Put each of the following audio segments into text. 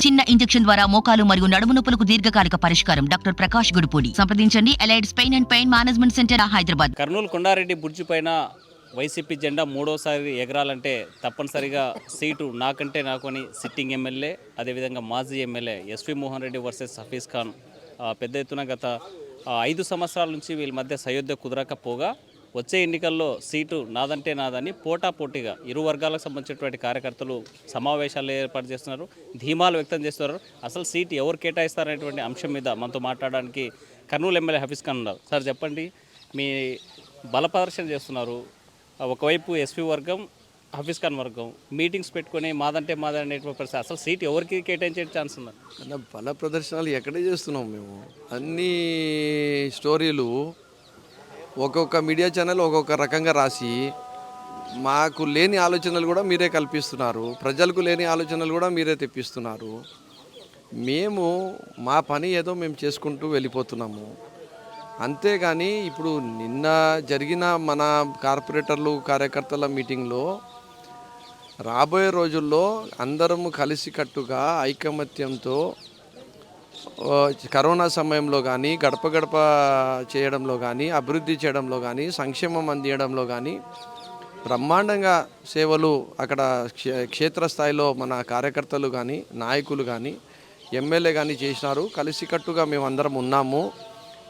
చిన్న ఇంజెక్షన్ ద్వారా మోకాలు మరియు నడుము నొప్పులకు దీర్ఘకాలిక పరిష్కారం. డాక్టర్ ప్రకాష్ గుడిపూడి. సంప్రదించండి. Allied's pain and pain management centre, Hyderabad. Kurnool Kondareddy బుర్జి పైన వైసీపీ జెండా మూడోసారి ఎగరాలంటే తప్పనిసరిగా సీటు నాకంటే నాకు అని సిట్టింగ్ ఎమ్మెల్యే, అదేవిధంగా మాజీ ఎమ్మెల్యే ఎస్వి మోహన్ రెడ్డి వర్సెస్ హఫీజ్ ఖాన్ పెద్ద ఎత్తున గత 5 సంవత్సరాల నుంచి వీళ్ళ మధ్య సయోధ్య కుదరకపోగా వచ్చే ఎన్నికల్లో సీటు నాదంటే నాదని పోటాపోటీగా ఇరు వర్గాలకు సంబంధించినటువంటి కార్యకర్తలు సమావేశాలు ఏర్పాటు చేస్తున్నారు, ధీమాలు వ్యక్తం చేస్తున్నారు. అసలు సీటు ఎవరు కేటాయిస్తారనేటువంటి అంశం మీద మనతో మాట్లాడడానికి కర్నూలు ఎమ్మెల్యే హఫీజ్ ఖాన్ ఉన్నారు. సార్ చెప్పండి, మీ బల ప్రదర్శన చేస్తున్నారు. ఒకవైపు ఎస్పీ వర్గం, హఫీజ్ ఖాన్ వర్గం మీటింగ్స్ పెట్టుకొని మాదంటే మాదని అనేటువంటి పరిస్థితి. అసలు సీట్ ఎవరికి కేటాయించే ఛాన్స్ ఉంది? అన్న బల ప్రదర్శనలు ఎక్కడే చేస్తున్నాం మేము. అన్ని స్టోరీలు ఒక్కొక్క మీడియా ఛానల్ ఒక్కొక్క రకంగా రాసి మాకు లేని ఆలోచనలు కూడా మీరే కల్పిస్తున్నారు, ప్రజలకు లేని ఆలోచనలు కూడా మీరే తెప్పిస్తున్నారు. మేము మా పని ఏదో మేము చేసుకుంటూ వెళ్ళిపోతున్నాము. అంతేగాని ఇప్పుడు నిన్న జరిగిన మన కార్పొరేటర్లు కార్యకర్తల మీటింగ్లో రాబోయే రోజుల్లో అందరము కలిసికట్టుగా ఐకమత్యంతో కరోనా సమయంలో కానీ గడప గడప చేయడంలో కానీ అభివృద్ధి చేయడంలో కానీ సంక్షేమం అందించడంలో కానీ బ్రహ్మాండంగా సేవలు అక్కడ క్షేత్రస్థాయిలో మన కార్యకర్తలు కానీ నాయకులు కానీ ఎమ్మెల్యే కానీ చేసినారు. కలిసికట్టుగా మేము అందరం ఉన్నాము.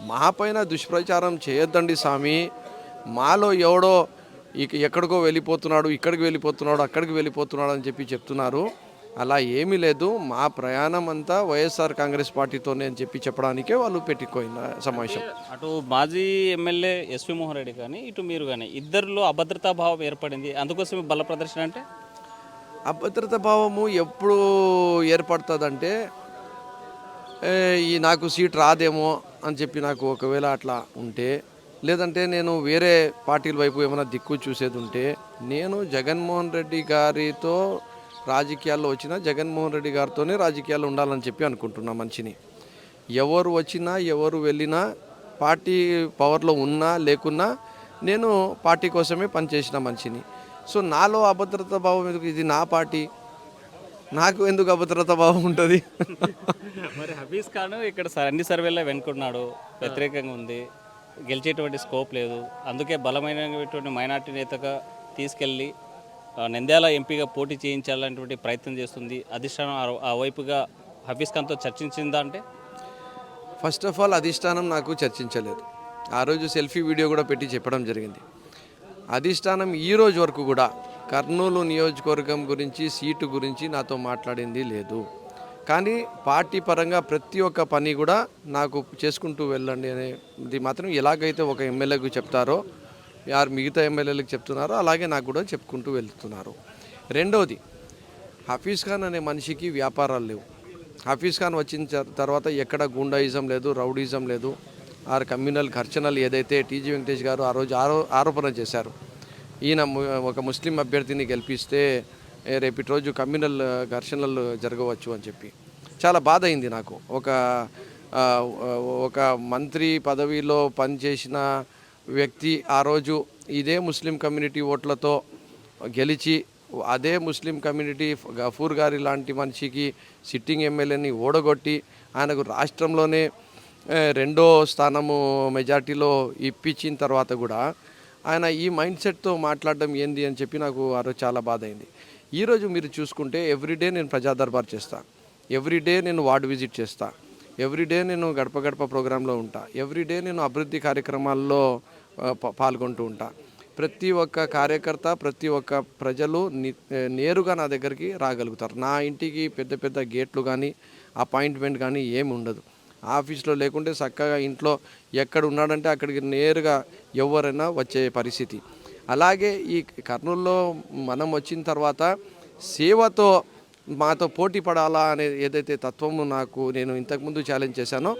మా పైన దుష్ప్రచారం చేయొద్దండి స్వామి. మాలో ఎవడో ఎక్కడికో వెళ్ళిపోతున్నాడు, ఇక్కడికి వెళ్ళిపోతున్నాడు, అక్కడికి వెళ్ళిపోతున్నాడు అని చెప్పి చెప్తున్నారు. అలా ఏమీ లేదు. మా ప్రయాణం అంతా వైఎస్ఆర్ కాంగ్రెస్ పార్టీతోనే అని చెప్పి చెప్పడానికే వాళ్ళు పెట్టుకోయిన సమావేశం. అటు మాజీ ఎమ్మెల్యే ఎస్వి మోహన్ రెడ్డి కానీ ఇటు మీరు కానీ ఇద్దరిలో అభద్రతా భావం ఏర్పడింది. అందుకోసం బల ప్రదర్శన అంటే అభద్రతా భావము ఎప్పుడు ఏర్పడుతుందంటే ఈ నాకు సీట్ రాదేమో అని చెప్పి నాకు ఒకవేళ అట్లా ఉంటే, లేదంటే నేను వేరే పార్టీల వైపు ఏమైనా దిక్కు చూసేది ఉంటే, నేను జగన్మోహన్ రెడ్డి గారితో రాజకీయాల్లో వచ్చినా జగన్మోహన్ రెడ్డి గారితోనే రాజకీయాల్లో ఉండాలని చెప్పి అనుకుంటున్నా మనిషిని. ఎవరు వచ్చినా ఎవరు వెళ్ళినా పార్టీ పవర్లో ఉన్నా లేకున్నా నేను పార్టీ కోసమే పనిచేసిన మనిషిని. సో నాలో అభద్రతా భావం ఎందుకు? ఇది నా పార్టీ, నాకు ఎందుకు అభద్రతా భావం ఉంటుంది? మరి హఫీజ్ ఖాన్ ఇక్కడ అన్ని సర్వేల్లో వెనుకున్నాడు, వ్యతిరేకంగా ఉంది, గెలిచేటువంటి స్కోప్ లేదు. అందుకే బలమైనటువంటి మైనార్టీ నేతగా తీసుకెళ్ళి నంద్యాల ఎంపీగా పోటీ చేయించాలనేటువంటి ప్రయత్నం చేస్తుంది అధిష్టానం. ఆ వైపుగా హఫీజ్ ఖాన్తో చర్చించిందా అంటే? ఫస్ట్ ఆఫ్ ఆల్ అధిష్టానం నాకు చర్చించలేదు. ఆ రోజు సెల్ఫీ వీడియో కూడా పెట్టి చెప్పడం జరిగింది. అధిష్టానం ఈ రోజు వరకు కూడా కర్నూలు నియోజకవర్గం గురించి సీటు గురించి నాతో మాట్లాడింది లేదు. కానీ పార్టీ పరంగా ప్రతి ఒక్క పని కూడా నాకు చేసుకుంటూ వెళ్ళండి అనేది మాత్రం ఎలాగైతే ఒక ఎమ్మెల్యేకు చెప్తారో యారు మిగతా ఎమ్మెల్యేలకు చెప్తున్నారో అలాగే నాకు కూడా చెప్పుకుంటూ వెళ్తున్నారు. రెండవది, హఫీజ్ ఖాన్ అనే మనిషికి వ్యాపారాలు లేవు. హఫీజ్ ఖాన్ వచ్చిన తర్వాత ఎక్కడ గుండాయిజం లేదు, రౌడీజం లేదు. ఆరు కమ్యూనల్ ఘర్షణలు ఏదైతే టీజీ వెంకటేష్ గారు ఆ రోజు ఆరోపణ చేశారు, ఈయన ఒక ముస్లిం అభ్యర్థిని గెలిపిస్తే రేపటి రోజు కమ్యూనల్ ఘర్షణలు జరగవచ్చు అని చెప్పి చాలా బాధ అయింది నాకు. ఒక మంత్రి పదవిలో పనిచేసిన వ్యక్తి ఆ రోజు ఇదే ముస్లిం కమ్యూనిటీ ఓట్లతో గెలిచి అదే ముస్లిం కమ్యూనిటీ గఫూర్ గారి లాంటి మనిషికి సిట్టింగ్ ఎమ్మెల్యేని ఓడగొట్టి ఆయనకు రాష్ట్రంలోనే 2వ స్థానము మెజార్టీలో ఇప్పించిన తర్వాత కూడా ఆయన ఈ మైండ్ సెట్తో మాట్లాడడం ఏంది అని చెప్పి నాకు ఆ రోజు చాలా బాధ అయింది. ఈరోజు మీరు చూసుకుంటే ఎవ్రీడే నేను ప్రజా దర్బార్ చేస్తా, ఎవ్రీడే నేను వార్డు విజిట్ చేస్తా, ఎవ్రీడే నేను గడప గడప ప్రోగ్రాంలో ఉంటా, ఎవ్రీడే నేను అభివృద్ధి కార్యక్రమాల్లో పాల్గొంటూ ఉంటా. ప్రతి ఒక్క కార్యకర్త ప్రతి ఒక్క ప్రజలు నేరుగా నా దగ్గరికి రాగలుగుతారు. నా ఇంటికి పెద్ద పెద్ద గేట్లు కానీ అపాయింట్మెంట్ కానీ ఏమి ఉండదు. ఆఫీస్లో లేకుంటే చక్కగా ఇంట్లో ఎక్కడ ఉన్నాడంటే అక్కడికి నేరుగా ఎవరైనా వచ్చే పరిస్థితి. అలాగే ఈ కర్నూలులో మనం వచ్చిన తర్వాత సేవతో మాతో పోటీ పడాలా అనే ఏదైతే తత్వము నేను ఇంతకుముందు ఛాలెంజ్ చేశానో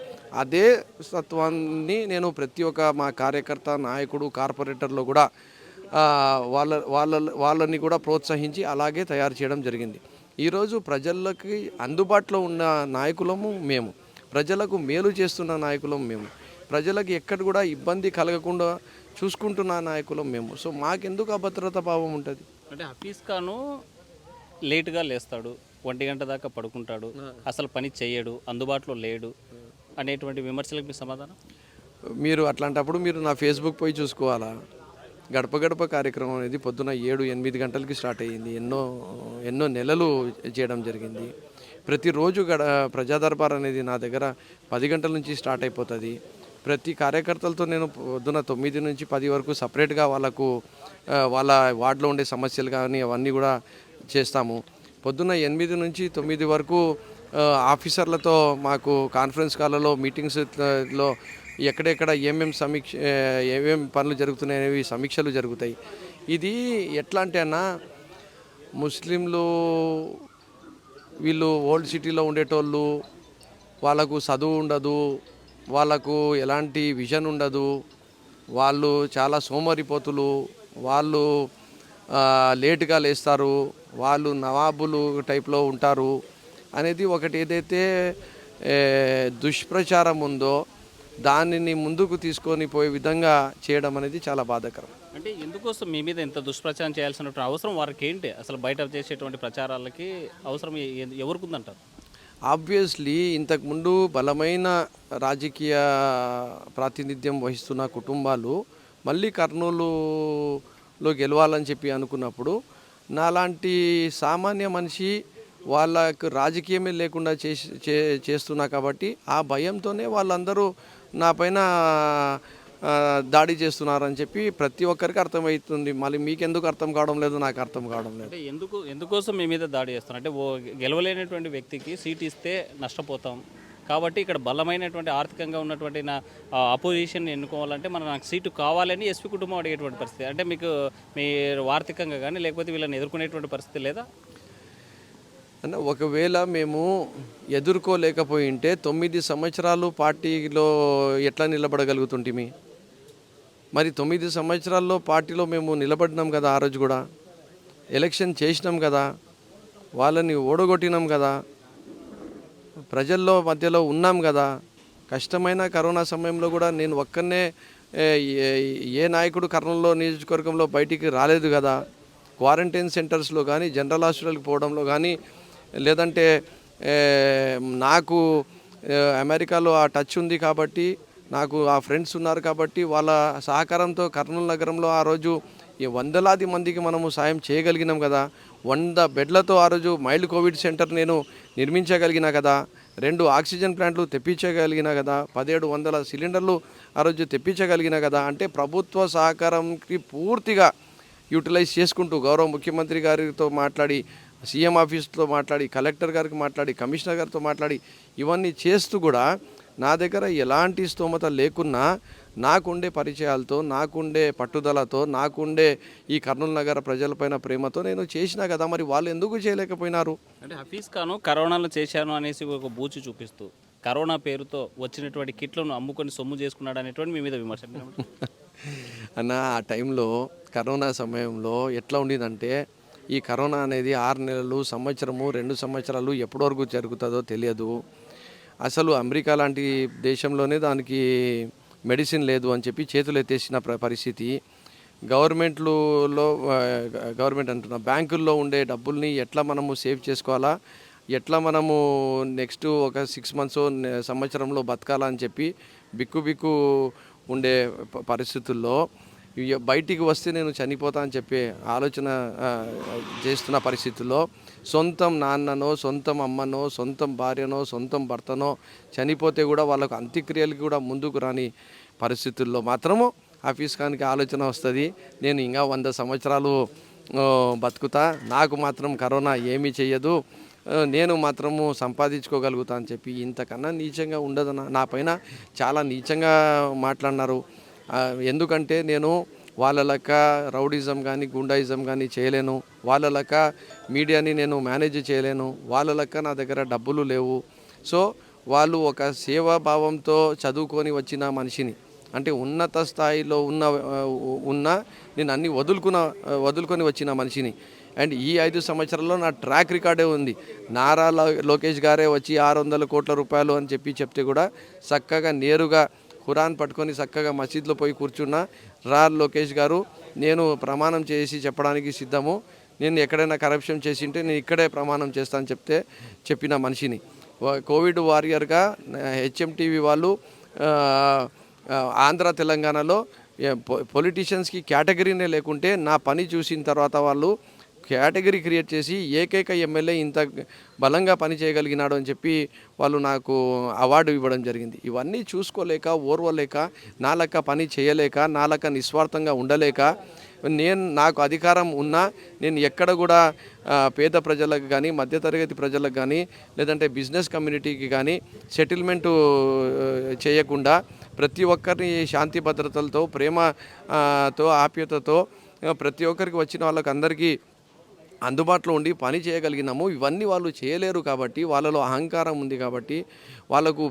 అదే తత్వాన్ని నేను ప్రతి ఒక్క మా కార్యకర్త నాయకుడు కార్పొరేటర్లో కూడా వాళ్ళని కూడా ప్రోత్సహించి అలాగే తయారు చేయడం జరిగింది. ఈరోజు ప్రజలకి అందుబాటులో ఉన్న నాయకులము మేము, ప్రజలకు మేలు చేస్తున్న నాయకులం మేము, ప్రజలకు ఎక్కడ కూడా ఇబ్బంది కలగకుండా చూసుకుంటున్న నాయకులం మేము. సో మాకెందుకు అభద్రతా భావం ఉంటుంది? అంటే హఫీజ్ ఖాను లేటుగా లేస్తాడు, 1 గంట దాకా పడుకుంటాడు, అసలు పని చేయడు, అందుబాటులో లేడు అనేటువంటి విమర్శలకు మీ సమాధానం? మీరు అట్లాంటప్పుడు మీరు నా ఫేస్బుక్ పోయి చూసుకోవాలా. గడప గడప కార్యక్రమం అనేది పొద్దున 7-8 గంటలకి స్టార్ట్ అయ్యింది. ఎన్నో నెలలు చేయడం జరిగింది. ప్రతిరోజు ప్రజా దర్బార్ అనేది నా దగ్గర 10 గంటల నుంచి స్టార్ట్ అయిపోతుంది. ప్రతి కార్యకర్తలతో నేను పొద్దున 9 నుంచి 10 వరకు సపరేట్గా వాళ్ళ వార్డులో ఉండే సమస్యలు కానీ అవన్నీ కూడా చేస్తాము. పొద్దున్న 8 నుంచి 9 వరకు ఆఫీసర్లతో మాకు కాన్ఫరెన్స్ కాల్లో మీటింగ్స్లో ఎక్కడెక్కడ ఏమేం పనులు జరుగుతున్నాయనేవి సమీక్షలు జరుగుతాయి. ఇది ఎట్లా అంటే అన్న, ముస్లింలు వీళ్ళు ఓల్డ్ సిటీలో ఉండేటోళ్ళు, వాళ్ళకు చదువు ఉండదు, వాళ్ళకు ఎలాంటి విజన్ ఉండదు, వాళ్ళు చాలా సోమరిపోతులు, వాళ్ళు లేటుగా లేస్తారు, వాళ్ళు నవాబులు టైప్లో ఉంటారు అనేది ఒకటి ఏదైతే దుష్ప్రచారం ఉందో దానిని ముందుకు తీసుకొని పోయే విధంగా చేయడం అనేది చాలా బాధాకరం. అంటే ఎందుకోసం మీ మీద ఇంత దుష్ప్రచారం చేయాల్సినటువంటి అవసరం వారికి ఏంటి? అసలు బయట చేసేటువంటి ప్రచారాలకి అవసరం ఎవరికి ఉందంటారు? ఆబ్వియస్లీ ఇంతకుముందు బలమైన రాజకీయ ప్రాతినిధ్యం వహిస్తున్న కుటుంబాలు మళ్ళీ కర్నూలులో గెలవాలని చెప్పి అనుకున్నప్పుడు నాలాంటి సామాన్య మనిషి వాళ్ళకు రాజకీయమే లేకుండా చేస్తున్నా కాబట్టి ఆ భయంతోనే వాళ్ళందరూ నా పైన దాడి చేస్తున్నారని చెప్పి ప్రతి ఒక్కరికి అర్థమవుతుంది. మళ్ళీ మీకెందుకు అర్థం కావడం లేదు, నాకు అర్థం కావడం లేదు. అంటే ఎందుకోసం మీ మీద దాడి చేస్తున్నారు? అంటే గెలవలేనటువంటి వ్యక్తికి సీట్ ఇస్తే నష్టపోతాం కాబట్టి ఇక్కడ బలమైనటువంటి ఆర్థికంగా ఉన్నటువంటి అపోజిషన్ ఎన్నుకోవాలంటే నాకు సీటు కావాలని ఎస్పీ కుటుంబం అడిగేటువంటి పరిస్థితి. అంటే మీరు ఆర్థికంగా కానీ లేకపోతే వీళ్ళని ఎదుర్కొనేటువంటి పరిస్థితి లేదా? అన్న, ఒకవేళ మేము ఎదుర్కోలేకపోయింటే 9 సంవత్సరాలు పార్టీలో ఎట్లా నిలబడగలుగుతుంటిమి? మరి 9 సంవత్సరాల్లో పార్టీలో మేము నిలబడినాం కదా, ఆ రోజు కూడా ఎలక్షన్ చేసినాం కదా, వాళ్ళని ఓడగొట్టినాం కదా, ప్రజల్లో మధ్యలో ఉన్నాం కదా. కష్టమైన కరోనా సమయంలో కూడా నేను ఒక్కనే ఏ నాయకుడు కర్నూలులో నియోజకవర్గంలో బయటికి రాలేదు కదా. క్వారంటైన్ సెంటర్స్లో కానీ జనరల్ హాస్పిటల్కి పోవడంలో కానీ లేదంటే నాకు అమెరికాలో ఆ టచ్ ఉంది కాబట్టి, నాకు ఆ ఫ్రెండ్స్ ఉన్నారు కాబట్టి వాళ్ళ సహకారంతో కర్నూలు నగరంలో ఆ రోజు ఈ వందలాది మందికి మనము సాయం చేయగలిగినాం కదా. 100 బెడ్లతో ఆ రోజు మైల్డ్ కోవిడ్ సెంటర్ నేను నిర్మించగలిగిన కదా, 2 ఆక్సిజన్ ప్లాంట్లు తెప్పించగలిగిన కదా, 1700 సిలిండర్లు ఆ రోజు తెప్పించగలిగిన కదా. అంటే ప్రభుత్వ సహకారంకి పూర్తిగా యూటిలైజ్ చేసుకుంటూ గౌరవ ముఖ్యమంత్రి గారితో మాట్లాడి, సీఎం ఆఫీస్తో మాట్లాడి, కలెక్టర్ గారికి మాట్లాడి, కమిషనర్ గారితో మాట్లాడి ఇవన్నీ చేస్తూ కూడా నా దగ్గర ఎలాంటి స్తోమత లేకున్నా నాకుండే పరిచయాలతో, నాకుండే పట్టుదలతో, నాకుండే ఈ కర్నూలు నగర ప్రజలపైన ప్రేమతో నేను చేసినా కదా. మరి వాళ్ళు ఎందుకు చేయలేకపోయినారు? అంటే హఫీజ్ ఖాను కరోనాలో చేశాను అనేసి ఒక బూచి చూపిస్తూ కరోనా పేరుతో వచ్చినటువంటి కిట్లను అమ్ముకొని సొమ్ము చేసుకున్నాడు అనేటువంటి మీ మీద విమర్శ. అన్న, ఆ టైంలో కరోనా సమయంలో ఎట్లా ఉండిందంటే, ఈ కరోనా అనేది 6 నెలలు, సంవత్సరము, 2 సంవత్సరాలు ఎప్పటి వరకు జరుగుతుందో తెలియదు. అసలు అమెరికా లాంటి దేశంలోనే దానికి మెడిసిన్ లేదు అని చెప్పి చేతులు ఎత్తేసిన పరిస్థితి. గవర్నమెంట్ అంటున్నా, బ్యాంకుల్లో ఉండే డబ్బుల్ని ఎట్లా మనము సేవ్ చేసుకోవాలా, ఎట్లా మనము నెక్స్ట్ ఒక 6 మంత్స్ సంవత్సరంలో బతకాలా అని చెప్పి బిక్కు ఉండే పరిస్థితుల్లో బయటికి వస్తే నేను చనిపోతా అని చెప్పే ఆలోచన చేస్తున్న పరిస్థితుల్లో సొంతం నాన్ననో, సొంతం అమ్మనో, సొంతం భార్యనో, సొంతం భర్తనో చనిపోతే కూడా వాళ్ళకు అంత్యక్రియలకి కూడా ముందుకు రాని పరిస్థితుల్లో మాత్రము హఫీజ్ ఖాన్కి ఆలోచన వస్తుంది, నేను ఇంకా 100 సంవత్సరాలు బతుకుతా, నాకు మాత్రం కరోనా ఏమీ చెయ్యదు, నేను మాత్రము సంపాదించుకోగలుగుతా అని చెప్పి. ఇంతకన్నా నీచంగా ఉండదన్న. నా పైన చాలా నీచంగా మాట్లాడినారు. ఎందుకంటే నేను వాళ్ళ లెక్క రౌడిజం కానీ గుండాయిజం కానీ చేయలేను, వాళ్ళ లెక్క మీడియాని నేను మేనేజ్ చేయలేను, వాళ్ళ లెక్క నా దగ్గర డబ్బులు లేవు. సో వాళ్ళు ఒక సేవాభావంతో చదువుకొని వచ్చిన మనిషిని, అంటే ఉన్నత స్థాయిలో ఉన్న నేను అన్నీ వదులుకొని వచ్చిన మనిషిని. అండ్ ఈ 5 సంవత్సరాల్లో నా ట్రాక్ రికార్డే ఉంది. నారా లోకేష్ గారే వచ్చి 600 కోట్ల రూపాయలు అని చెప్తే కూడా చక్కగా నేరుగా ఖురాన్ పట్టుకొని చక్కగా మసీద్లో పోయి కూర్చున్నా, రా లోకేష్ గారు, నేను ప్రమాణం చేసి చెప్పడానికి సిద్ధము, నేను ఎక్కడైనా కరప్షన్ చేసింటే నేను ఇక్కడే ప్రమాణం చేస్తానని చెప్పిన మనిషిని. కోవిడ్ వారియర్గా హెచ్ఎంటీవీ వాళ్ళు ఆంధ్ర తెలంగాణలో పొలిటీషియన్స్కి కేటగిరీనే లేకుంటే నా పని చూసిన తర్వాత వాళ్ళు కేటగిరీ క్రియేట్ చేసి ఏకైక ఎమ్మెల్యే ఇంత బలంగా పని చేయగలిగినాడు అని చెప్పి వాళ్ళు నాకు అవార్డు ఇవ్వడం జరిగింది. ఇవన్నీ చూసుకోలేక ఓర్వలేక నా లెక్క పని చేయలేక నా లెక్క నిస్వార్థంగా ఉండలేక నాకు అధికారం ఉన్నా నేను ఎక్కడ కూడా పేద ప్రజలకు కానీ మధ్యతరగతి ప్రజలకు కానీ లేదంటే బిజినెస్ కమ్యూనిటీకి కానీ సెటిల్మెంటు చేయకుండా ప్రతి ఒక్కరిని శాంతి భద్రతలతో ప్రేమతో ఆప్యాయతతో ప్రతి ఒక్కరికి వచ్చిన వాళ్ళకి అందరికీ అందుబాటులో ఉండి పని చేయగలిగినాము. ఇవన్నీ వాళ్ళు చేయలేరు కాబట్టి వాళ్ళలో అహంకారం ఉంది కాబట్టి వాళ్ళకు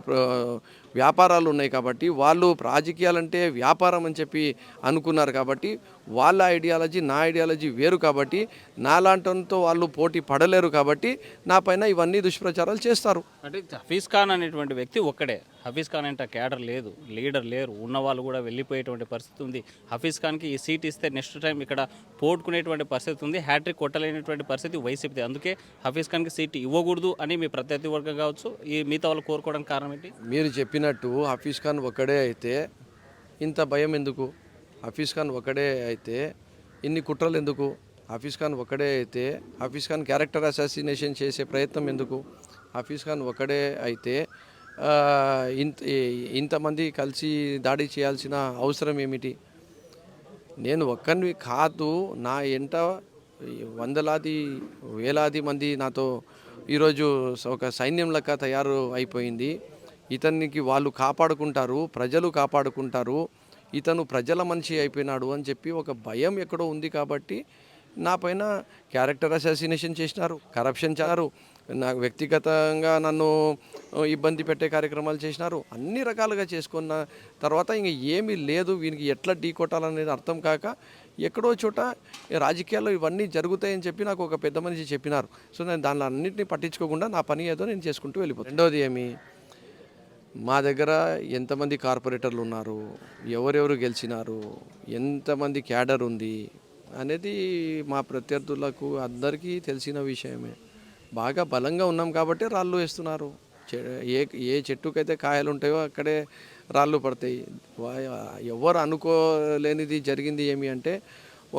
వ్యాపారాలు ఉన్నాయి కాబట్టి వాళ్ళు రాజకీయాలంటే వ్యాపారం అని చెప్పి అనుకున్నారు కాబట్టి వాళ్ళ ఐడియాలజీ నా ఐడియాలజీ వేరు కాబట్టి నాలాంటితో వాళ్ళు పోటీ పడలేరు కాబట్టి నా పైన ఇవన్నీ దుష్ప్రచారాలు చేస్తారు. అంటే హఫీజ్ ఖాన్ అనేటువంటి వ్యక్తి ఒక్కడే. హఫీజ్ ఖాన్ అంటే క్యాడర్ లేదు, లీడర్ లేరు, ఉన్న వాళ్ళు కూడా వెళ్ళిపోయేటువంటి పరిస్థితి ఉంది. హఫీజ్ ఖాన్కి ఈ సీట్ ఇస్తే నెక్స్ట్ టైం ఇక్కడ పోగొట్టుకునేటువంటి పరిస్థితి ఉంది. హ్యాట్రిక్ కొట్టలేనటువంటి పరిస్థితి వైసీపీ. అందుకే హఫీజ్ ఖాన్కి సీట్ ఇవ్వకూడదు అని మీ ప్రత్యర్థి వర్గం కావచ్చు ఈ మిగతా వాళ్ళు కోరుకోవడానికి కారణం ఏంటి? మీరు చెప్పినట్టు హఫీజ్ ఖాన్ ఒక్కడే అయితే ఇంత భయం ఎందుకు? హఫీజ్ ఖాన్ ఒక్కడే అయితే ఇన్ని కుట్రలు ఎందుకు? హఫీజ్ ఖాన్ ఒక్కడే అయితే హఫీజ్ ఖాన్ క్యారెక్టర్ అసాసినేషన్ చేసే ప్రయత్నం ఎందుకు? హఫీజ్ ఖాన్ ఒక్కడే అయితే ఇంతమంది కలిసి దాడి చేయాల్సిన అవసరం ఏమిటి? నేను ఒక్కరిని కాదు, నా ఎంట వందలాది వేలాది మంది నాతో ఈరోజు ఒక సైన్యం లెక్క తయారు అయిపోయింది. ఇతనికి వాళ్ళు కాపాడుకుంటారు, ప్రజలు కాపాడుకుంటారు, ఇతను ప్రజల మనిషి అయిపోయినాడు అని చెప్పి ఒక భయం ఎక్కడో ఉంది కాబట్టి నా పైన క్యారెక్టర్ అసాసినేషన్ చేసినారు, కరప్షన్ చేశారు, నాకు వ్యక్తిగతంగా నన్ను ఇబ్బంది పెట్టే కార్యక్రమాలు చేసినారు. అన్ని రకాలుగా చేసుకున్న తర్వాత ఇంక ఏమీ లేదు, వీనికి ఎట్లా ఢీ కొట్టాలనేది అర్థం కాక ఎక్కడో చోట రాజకీయాల్లో ఇవన్నీ జరుగుతాయని చెప్పి నాకు ఒక పెద్ద మనిషి చెప్పినారు. సో నేను దానిలో అన్నింటినీ పట్టించుకోకుండా నా పని ఏదో నేను చేసుకుంటూ వెళ్ళిపోతాను. రెండోది ఏమి, మా దగ్గర ఎంతమంది కార్పొరేటర్లు ఉన్నారు, ఎవరెవరు గెలిచినారు, ఎంతమంది క్యాడర్ ఉంది అనేది మా ప్రత్యర్థులకు అందరికీ తెలిసిన విషయమే. బాగా బలంగా ఉన్నాం కాబట్టి రాళ్ళు వేస్తున్నారు. ఏ చెట్టుకైతే కాయలు ఉంటాయో అక్కడే రాళ్ళు పడతాయి. ఎవరు అనుకోలేనిది జరిగింది ఏమి అంటే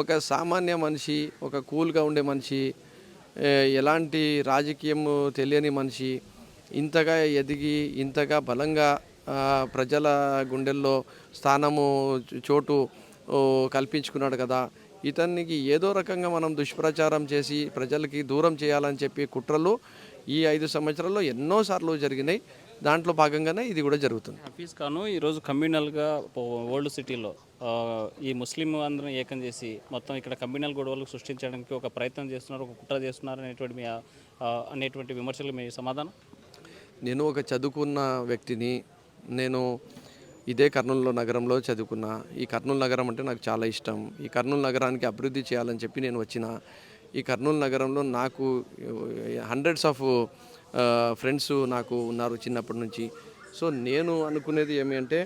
ఒక సామాన్య మనిషి, ఒక కూల్గా ఉండే మనిషి, ఎలాంటి రాజకీయం తెలియని మనిషి ఇంతగా ఎదిగి ఇంతగా బలంగా ప్రజల గుండెల్లో స్థానము చోటు కల్పించుకున్నాడు కదా. ఇతనికి ఏదో రకంగా మనం దుష్ప్రచారం చేసి ప్రజలకి దూరం చేయాలని చెప్పి కుట్రలు ఈ 5 సంవత్సరాల్లో ఎన్నోసార్లు జరిగినాయి. దాంట్లో భాగంగానే ఇది కూడా జరుగుతుంది. హఫీజ్ ఖాన్ ఈరోజు కమ్యూనల్గా ఓల్డ్ సిటీలో ఈ ముస్లిం అందరం ఏకం చేసి మొత్తం ఇక్కడ కమ్యూనల్ గొడవలు సృష్టించడానికి ఒక ప్రయత్నం చేస్తున్నారు, ఒక కుట్ర చేస్తున్నారు అనేటువంటి విమర్శలు మీ సమాధానం? నేను ఒక చదువుకున్న వ్యక్తిని. నేను ఇదే కర్నూలు నగరంలో చదువుకున్నా. ఈ కర్నూలు నగరం అంటే నాకు చాలా ఇష్టం. ఈ కర్నూలు నగరానికి అభివృద్ధి చేయాలని చెప్పి నేను వచ్చిన. ఈ కర్నూలు నగరంలో నాకు హండ్రెడ్స్ ఆఫ్ ఫ్రెండ్స్ నాకు ఉన్నారు చిన్నప్పటి నుంచి. సో నేను అనుకునేది ఏమి అంటే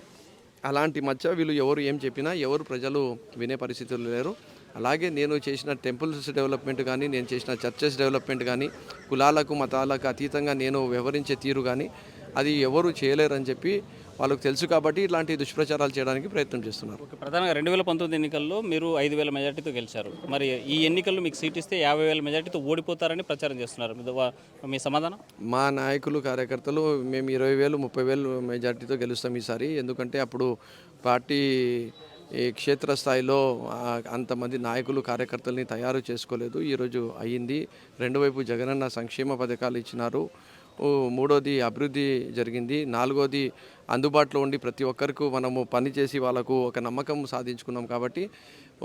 అలాంటి మధ్య వీళ్ళు ఎవరు ఏం చెప్పినా ఎవరు ప్రజలు వినే పరిస్థితులు లేరు. అలాగే నేను చేసిన టెంపుల్స్ డెవలప్మెంట్ కానీ, నేను చేసిన చర్చెస్ డెవలప్మెంట్ కానీ, కులాలకు మతాలకు అతీతంగా నేను వ్యవహరించే తీరు కానీ అది ఎవరు చేయలేరని చెప్పి వాళ్ళకు తెలుసు కాబట్టి ఇలాంటి దుష్ప్రచారాలు చేయడానికి ప్రయత్నం చేస్తున్నారు. ప్రధానంగా 2019 ఎన్నికల్లో మీరు 5,000 మెజార్టీతో గెలిచారు. మరి ఈ ఎన్నికల్లో మీకు సీట్ ఇస్తే 50,000 మెజార్టీతో ఓడిపోతారని ప్రచారం చేస్తున్నారు. మీ సమాధానం? మా నాయకులు కార్యకర్తలు మేము 20,000 30,000 మెజార్టీతో గెలుస్తాం ఈసారి. ఎందుకంటే అప్పుడు పార్టీ ఈ క్షేత్రస్థాయిలో అంతమంది నాయకులు కార్యకర్తల్ని తయారు చేసుకోలేదు. ఈరోజు అయ్యింది. రెండు వైపు జగనన్న సంక్షేమ పథకాలు ఇచ్చినారు. మూడోది అభివృద్ధి జరిగింది. నాలుగోది అందుబాటులో ఉండి ప్రతి ఒక్కరికి మనము పనిచేసి వాళ్ళకు ఒక నమ్మకం సాధించుకున్నాం కాబట్టి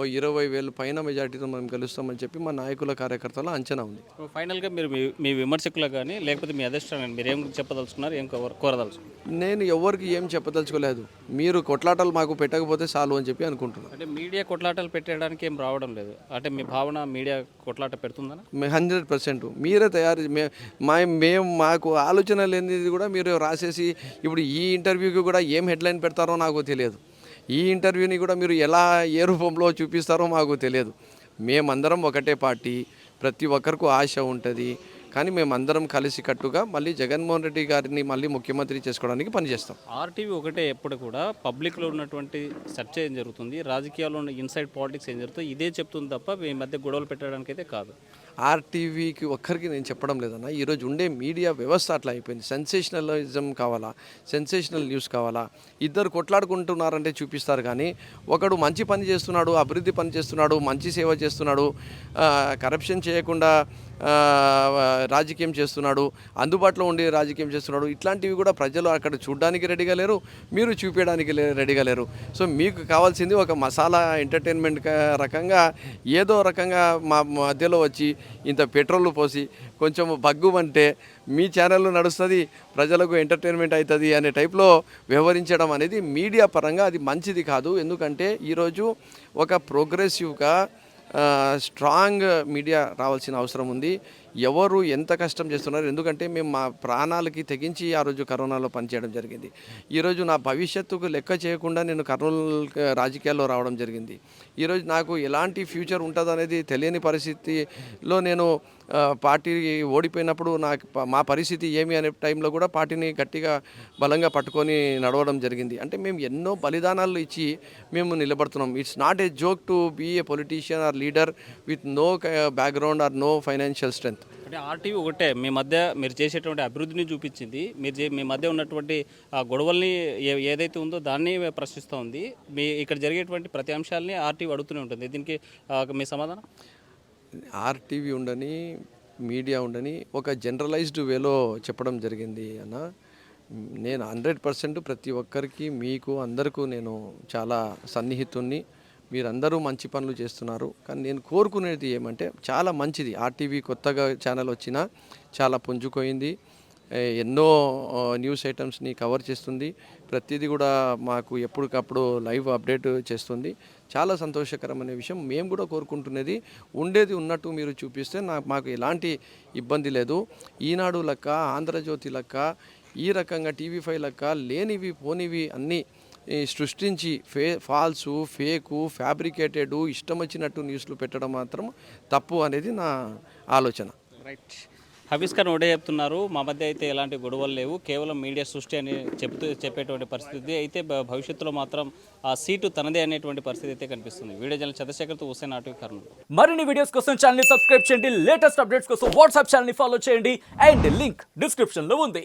20,000 పైన మెజార్టీతో మనం గెలుస్తామని చెప్పి మా నాయకుల కార్యకర్తల అంచనా ఉంది. ఫైనల్గా మీరు మీ విమర్శకులకు కానీ లేకపోతే మీ అధిష్టానం మీరు ఏం చెప్పదలుచుకున్నారు, ఏం కోరదలుచుకున్నారు? నేను ఎవరికి ఏం చెప్పదలుచుకోలేదు. మీరు కొట్లాటలు మాకు పెట్టకపోతే చాలు అని చెప్పి అనుకుంటున్నాను. అంటే మీడియా కొట్లాటలు పెట్టడానికి ఏం రావడం లేదు అంటే మీ భావన మీడియా కొట్లాట పెడుతుందని? 100% మీరే తయారు మేము మాకు ఆలోచన లేనిది కూడా మీరు రాసేసి ఇప్పుడు ఈ ఇంటర్వ్యూకి కూడా ఏం హెడ్లైన్ పెడతారో నాకు తెలియదు. ఈ ఇంటర్వ్యూని కూడా మీరు ఎలా ఏ రూపంలో చూపిస్తారో మాకు తెలియదు. మేమందరం ఒకటే పార్టీ, ప్రతి ఒక్కరికి ఆశ ఉంటుంది. కానీ మేమందరం కలిసికట్టుగా మళ్ళీ జగన్మోహన్ రెడ్డి గారిని మళ్ళీ ముఖ్యమంత్రి చేసుకోవడానికి పనిచేస్తాం. ఆర్టీవీ ఒకటే ఎప్పుడు కూడా పబ్లిక్లో ఉన్నటువంటి చర్చ ఏం జరుగుతుంది, రాజకీయాల్లో ఉన్న ఇన్సైడ్ పాలిటిక్స్ ఏం జరుగుతుంది ఇదే చెప్తుంది తప్ప మీ మధ్య గొడవలు పెట్టడానికి అయితే కాదు. ఆర్టీవీకి ఒక్కరికి నేను చెప్పడం లేదన్న. ఈరోజు ఉండే మీడియా వ్యవస్థ అట్లా అయిపోయింది. సెన్సేషనలిజం కావాలా, సెన్సేషనల్ న్యూస్ కావాలా, ఇద్దరు కొట్లాడుకుంటున్నారంటే చూపిస్తారు. కానీ ఒకడు మంచి పని చేస్తున్నాడు, అభివృద్ధి పని చేస్తున్నాడు, మంచి సేవ చేస్తున్నాడు, కరప్షన్ చేయకుండా రాజకీయం చేస్తున్నాడు, అందుబాటులో ఉండే రాజకీయం చేస్తున్నాడు, ఇట్లాంటివి కూడా ప్రజలు అక్కడ చూడడానికి రెడీగా లేరు, మీరు చూపించడానికి రెడీగా లేరు. సో మీకు కావాల్సింది ఒక మసాలా ఎంటర్టైన్మెంట్ రకంగా ఏదో రకంగా మా మధ్యలో వచ్చి ఇంత పెట్రోల్ పోసి కొంచెం బగ్గుమంటే మీ ఛానల్ నడుస్తుంది, ప్రజలకు ఎంటర్టైన్మెంట్ అవుతుంది అనే టైప్లో వ్యవహరించడం అనేది మీడియా పరంగా అది మంచిది కాదు. ఎందుకంటే ఈరోజు ఒక ప్రోగ్రెసివ్గా స్ట్రాంగ్ మీడియా రావాల్సిన అవసరం ఉంది. ఎవరు ఎంత కష్టం చేస్తున్నారు, ఎందుకంటే మేము మా ప్రాణాలకి తెగించి ఆ రోజు కరోనాలో పనిచేయడం జరిగింది. ఈరోజు నా భవిష్యత్తుకు లెక్క చేయకుండా నేను కర్నూలు రాజకీయాల్లో రావడం జరిగింది. ఈరోజు నాకు ఎలాంటి ఫ్యూచర్ ఉంటుంది అనేది తెలియని పరిస్థితిలో నేను పార్టీ ఓడిపోయినప్పుడు మా పరిస్థితి ఏమి అనే టైంలో కూడా పార్టీని గట్టిగా బలంగా పట్టుకొని నడవడం జరిగింది. అంటే మేము ఎన్నో బలిదానాలు ఇచ్చి మేము నిలబడుతున్నాం. It's not a joke to be a politician or leader with no background or no financial strength. అంటే ఆర్టీవీ ఒకటే మీ మధ్య మీరు చేసేటువంటి అభివృద్ధిని చూపించింది, మీ మధ్య ఉన్నటువంటి ఆ గొడవల్ని ఏదైతే ఉందో దాన్ని ప్రశ్నిస్తూ ఉంది. ఇక్కడ జరిగేటువంటి ప్రతి అంశాలని ఆర్టీవీ అడుగుతూనే ఉంటుంది. దీనికి మీ సమాధానం? ఆర్టీవీ ఉండని, మీడియా ఉండని ఒక జనరలైజ్డ్ వేలో చెప్పడం జరిగింది అన్న. నేను 100% ప్రతి ఒక్కరికి మీకు అందరికీ నేను చాలా సన్నిహితుణ్ణి. మీరందరూ మంచి పనులు చేస్తున్నారు. కానీ నేను కోరుకునేది ఏమంటే చాలా మంచిది. ఆర్టీవీ కొత్తగా ఛానల్ వచ్చినా చాలా పుంజుకోయింది. ఎన్నో న్యూస్ ఐటమ్స్ని కవర్ చేస్తుంది. ప్రతిదీ కూడా మాకు ఎప్పటికప్పుడు లైవ్ అప్డేట్ చేస్తుంది. చాలా సంతోషకరమైన విషయం. మేము కూడా కోరుకుంటున్నది ఉండేది ఉన్నట్టు మీరు చూపిస్తే మాకు ఎలాంటి ఇబ్బంది లేదు. ఈనాడు లెక్క, ఆంధ్రజ్యోతి లెక్క, ఈ రకంగా TV5 లెక్క లేనివి పోనివి అన్నీ సృష్టించి ఫాల్సు, ఫేకు, ఫ్యాబ్రికేటెడ్ ఇష్టం వచ్చినట్టు న్యూస్లు పెట్టడం మాత్రం తప్పు అనేది నా ఆలోచన. రైట్. హఫీజ్ ఖాన్ ఒకటే చెప్తున్నారు, మా మధ్య అయితే ఎలాంటి గొడవలు లేవు, కేవలం మీడియా సృష్టి అని చెప్పేటువంటి పరిస్థితి అయితే భవిష్యత్తులో మాత్రం ఆ సీటు తనదే అనేటువంటి పరిస్థితి అయితే కనిపిస్తుంది. వీడియో జర్నలిస్ట్ చంద్రశేఖర్తో హుస్సేన్, ఆర్టీవీ కర్నూలు. మరిన్ని వీడియోస్ కోసం ఛానల్ ని సబ్స్క్రైబ్ చేయండి, లేటెస్ట్ అప్డేట్స్ కోసం వాట్సాప్ ఛానల్ ని ఫాలో చేయండి అండ్ లింక్ డిస్క్రిప్షన్ లో ఉంది.